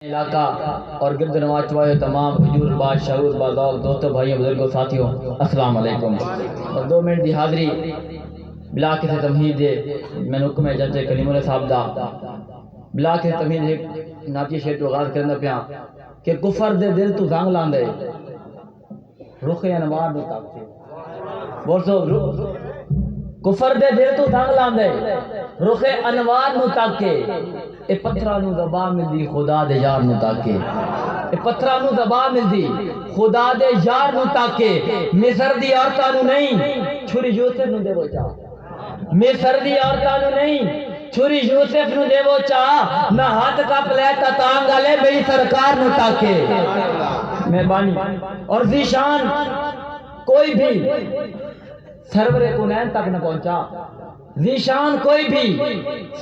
علاقہ اور گرد نواز چوائے تمام حضور باز شعور بازاؤ دوستوں بھائیوں بزرگوں ساتھیوں السلام علیکم۔ اور 2 منٹ دی حاضری بلا کسی تمہید دے میں حکم ہے جج کلیم اللہ صاحب دا بلا کسی تمہید ایک ناتی شیر تو غاز کرنا پیا کہ کفر دے دل تو زنگ لاندے رخ انوار نو تاکتے بول سو کفر دے دل تو زنگ لاندے رخ انوار نو تاکے اے پتھراں نو دبا ملدی خدا دے یار نو تاکے اے پتھراں نو دبا ملدی خدا دے یار نو تاکے مصر دی عورتاں نو نہیں چھری یوسف نو دے وہ چا مصر دی عورتاں نو نہیں چھری یوسف نو دے وہ چا نہ ہاتھ کا پلیتا تانگ آلے میری سرکار نو تاکے مہربانی اور ذیشان کوئی بھی سرور کونین تک نہ پہنچا ذیشان کوئی بھی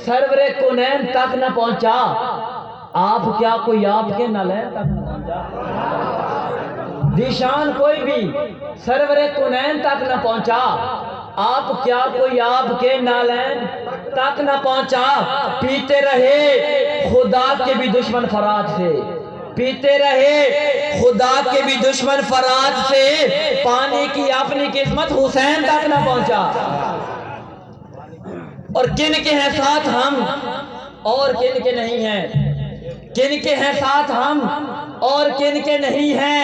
سرور کونین تک نہ پہنچا آپ کیا کوئی آپ کے نالین تک نہ پہنچا ذیشان کوئی بھی سرور کونین تک نہ پہنچا آپ کیا کوئی آپ کے نالین تک نہ پہنچا پیتے رہے خدا کے بھی دشمن فرات سے پیتے رہے خدا کے بھی دشمن فرات سے پانی کی اپنی قسمت حسین تک نہ پہنچا اور کن کے ہیں ساتھ ہم اور کن کے نہیں ہیں کن کے ہیں ساتھ ہم اور کن کے نہیں ہیں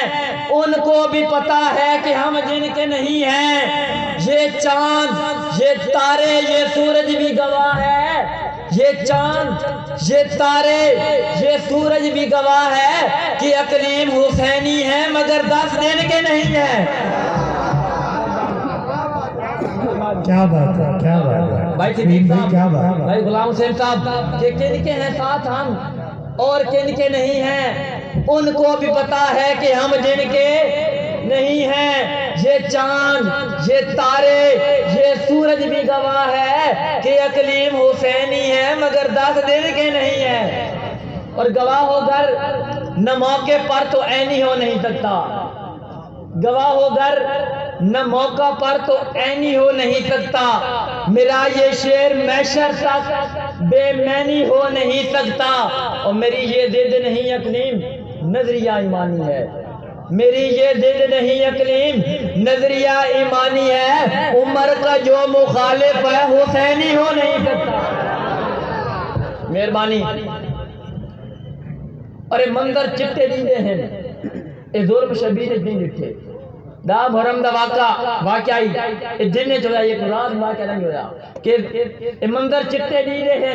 ان کو بھی پتا ہے کہ ہم جن کے نہیں ہیں یہ چاند یہ تارے یہ سورج بھی گواہ ہے یہ چاند یہ تارے یہ سورج بھی گواہ ہے کہ اکلیم حسینی ہے مگر 10 دن کے نہیں ہیں کیا بات ہے کیا بات ہے بھائی غلام حسین صاحب کہ کن کے ہیں ساتھ ہم اور کن کے نہیں ہیں ان کو بھی پتا ہے کہ ہم جن کے نہیں ہیں یہ چاند یہ تارے یہ سورج بھی گواہ ہے کہ اکلیم حسینی ہے مگر 10 دن کے نہیں ہیں اور گواہ ہو کر نہ موقع پر تو عینی ہو نہیں سکتا گواہ ہو کر نہ موقع پر تو عینی ہو نہیں سکتا میرا یہ شعر محشر تک بے معنی ہو نہیں سکتا اور میری یہ ضد نہیں اکلیم نظریہ ایمانی ہے میری یہ ضد نہیں اکلیم نظریہ ایمانی ہے عمر کا جو مخالف ہے حسینی ہو نہیں سکتا مہربانی اور یہ منظر چٹے دیندے ہیں یہ ظلم شبیر نہیں لکھے دا محرم دا واقعی یہ دن نے چلا یہ قرآن واقعہ نہیں ہویا کہ یہ منظر چٹے دیندے ہیں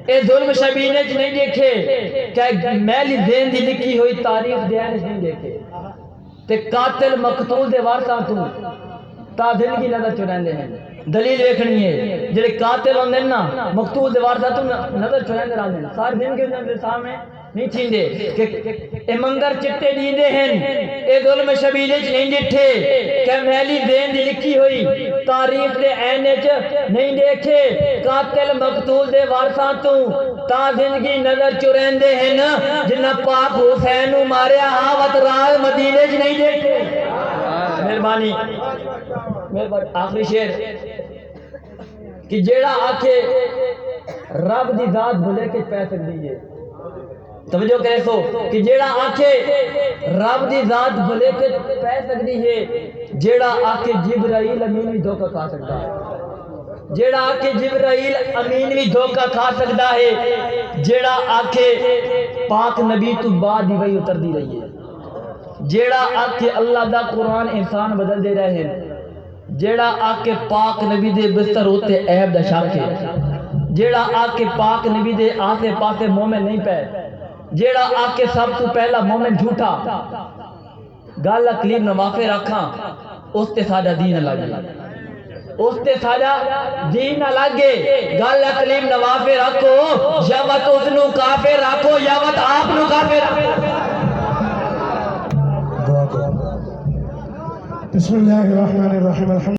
یہ ظلم شبیر نے نہیں دیکھے کہ میلی دین دی لکھی ہوئی تاریخ دین نہیں دیکھے تے قاتل مقتول دے وارثاں تو تا زندگی نظر چرائندے ہیں دلیل دیکھنی ہے جڑے قاتل ہوندے نا مقتول دے وارثاں تو نظر چرائندے رہندے ہیں ساری زندگی دے سامنے نہیں تھیندے کہ اے منظر چٹے دیندے ہیں اے ظلم شبیلے چ نہیں ڈٹھے کہ میلی دین دی لکھی ہوئی تاریخ دے عینے چ نہیں دیکھے قاتل مقتول دے وارثاں تو تا زندگی نظر چرائندے ہیں جنہ پاک حسین نو ماریا ہاوت راہ مدینے چ نہیں دیکھے مہربانی آخری شعر کہ جیڑا آکھے رب دی ذات بھلے کے پہ سکدی ہے توجہ کرے سو کہ جیڑا آکھے رب دی ذات بھلے کے پہ سکدی ہے جیڑا آکھے جبرائیل امین بھی دھوکہ کھا سکتا ہے جیڑا آکھے جبرائیل امین بھی دھوکہ کھا سکتا ہے جیڑا آکھے پاک نبی تو بعد ہی وہی اتر دی رہی ہے جیڑا آکھے اللہ دا قرآن انسان بدل دے رہے ہیں جیڑا آکے پاک نبی دے بستر ہوتے عیب دا شاکے جیڑا آکے پاک نبی دے آسے پاسے مومن نہیں پہ جیڑا آکے سب تو پہلا مومن جھوٹا گالا کلیم نوافے رکھاں اس تے ساجہ دین لگے اس تے ساجہ دین لگے گالا کلیم نوافے رکھو یا وقت اس نو کافے رکھو یا وقت آپ نو کافے رکھو بسم اللہ الرحمن الرحیم